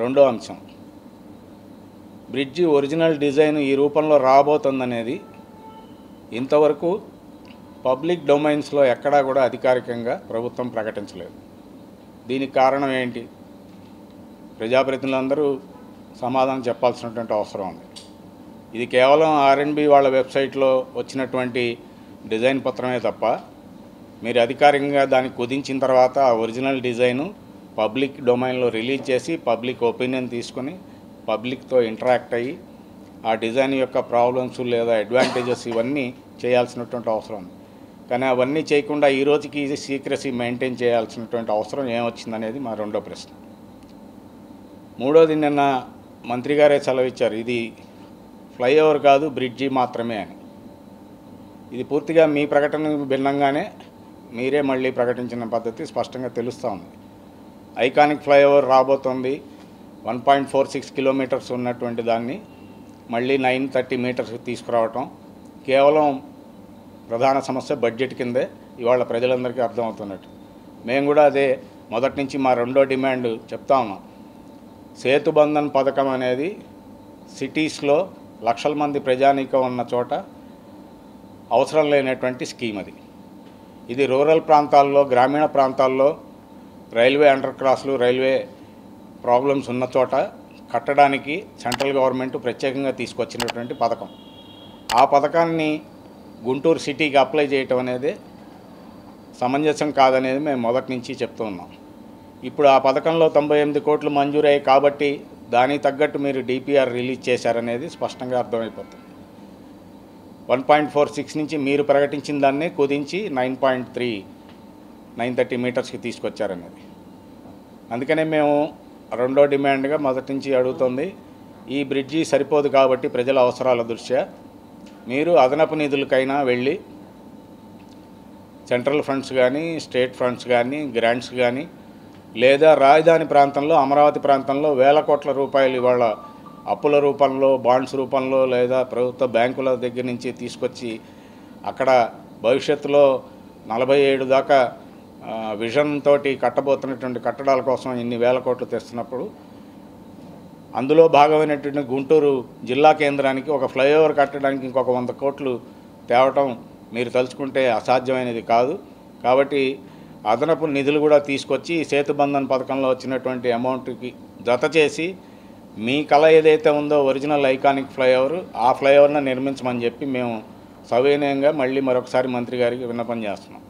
రెండో అంశం, bridge original design ఈ రూపంలో రాబోతుందనేది ఇంతవరకు పబ్లిక్ డొమైన్స్లో ఎక్కడా కూడా అధికారికంగా ప్రభుత్వం ప్రకటించలేదు. దీనికి కారణం ఏంటి? ప్రజాప్రతినిధులందరూ సమాధానం చెప్పాల్సినటువంటి అవసరం ఉంది. ఇది కేవలం ఆర్ఎండ్బి వాళ్ళ వెబ్సైట్లో వచ్చినటువంటి డిజైన్ పత్రమే తప్ప మీరు అధికారికంగా దాన్ని కుదించిన తర్వాత ఆ ఒరిజినల్ డిజైను పబ్లిక్ డొమైన్లో రిలీజ్ చేసి పబ్లిక్ ఒపీనియన్ తీసుకొని పబ్లిక్తో ఇంటరాక్ట్ అయ్యి ఆ డిజైన్ యొక్క ప్రాబ్లమ్స్ లేదా అడ్వాంటేజెస్ ఇవన్నీ చేయాల్సినటువంటి అవసరం ఉంది. కానీ అవన్నీ చేయకుండా ఈ రోజుకి సీక్రసీ మెయింటైన్ చేయాల్సినటువంటి అవసరం ఏమొచ్చిందనేది మా రెండో ప్రశ్న. మూడోది, నిన్న మంత్రి గారే సెలవిచ్చారు, ఇది ఫ్లైఓవర్ కాదు బ్రిడ్జి మాత్రమే అని. ఇది పూర్తిగా మీ ప్రకటనకు భిన్నంగానే మీరే మళ్ళీ ప్రకటించిన పద్ధతి స్పష్టంగా తెలుస్తూ ఉంది. ఐకానిక్ ఫ్లైఓవర్ రాబోతోంది. 1.46 కిలోమీటర్స్ ఉన్నటువంటి దాన్ని మళ్ళీ 930 మీటర్స్కి తీసుకురావటం కేవలం ప్రధాన సమస్య బడ్జెట్ కిందే ఇవాళ ప్రజలందరికీ అర్థమవుతున్నట్టు. మేము కూడా అదే మొదటి నుంచి మా రెండో డిమాండ్ చెప్తా ఉన్నాం. సేతుబంధన్ పథకం అనేది సిటీస్లో లక్షల మంది ప్రజానీకం ఉన్న చోట అవసరం లేనటువంటి స్కీమ్ అది. ఇది రూరల్ ప్రాంతాల్లో, గ్రామీణ ప్రాంతాల్లో రైల్వే అండర్ క్రాస్లు, రైల్వే ప్రాబ్లమ్స్ ఉన్న చోట కట్టడానికి సెంట్రల్ గవర్నమెంట్ ప్రత్యేకంగా తీసుకొచ్చినటువంటి పథకం. ఆ పథకాన్ని గుంటూరు సిటీకి అప్లై చేయటం అనేది సమంజసం కాదనేది మేము మొదటి నుంచి చెప్తూ ఉన్నాం. ఇప్పుడు ఆ పథకంలో 98 కోట్లు మంజూరయ్యాయి కాబట్టి దానికి తగ్గట్టు మీరు డిపిఆర్ రిలీజ్ చేశారనేది స్పష్టంగా అర్థమైపోతుంది. 1.46 నుంచి మీరు ప్రకటించిన దాన్ని కుదించి 930 మీటర్స్కి తీసుకొచ్చారనేది. అందుకనే మేము రెండో డిమాండ్గా మొదటి నుంచి అడుగుతుంది, ఈ బ్రిడ్జి సరిపోదు కాబట్టి ప్రజల అవసరాల దృష్ట్యా మీరు అదనపు నిధులకైనా వెళ్ళి సెంట్రల్ ఫండ్స్ కానీ, స్టేట్ ఫండ్స్ కానీ, గ్రాంట్స్ కానీ, లేదా రాజధాని ప్రాంతంలో, అమరావతి ప్రాంతంలో వేల కోట్ల రూపాయలు ఇవాళ అప్పుల రూపంలో, బాండ్స్ రూపంలో, లేదా ప్రభుత్వ బ్యాంకుల దగ్గర నుంచి తీసుకొచ్చి అక్కడ భవిష్యత్తులో 47 దాకా విజన్ తోటి కట్టబోతున్నటువంటి కట్టడాల కోసం ఇన్ని వేల కోట్లు తెస్తున్నప్పుడు అందులో భాగమైనటువంటి గుంటూరు జిల్లా కేంద్రానికి ఒక ఫ్లైఓవర్ కట్టడానికి ఇంకొక 100 కోట్లు తేవటం మీరు తలుచుకుంటే అసాధ్యమైనది కాదు. కాబట్టి అదనపు నిధులు కూడా తీసుకొచ్చి సేతుబంధన్ పథకంలో వచ్చినటువంటి అమౌంట్కి జత చేసి మీ కళ ఏదైతే ఉందో ఒరిజినల్ ఐకానిక్ ఫ్లైఓవర్, ఆ ఫ్లైఓవర్ను నిర్మించమని చెప్పి మేము సవినయంగా మళ్ళీ మరొకసారి మంత్రి గారికి విన్నపం చేస్తున్నాం.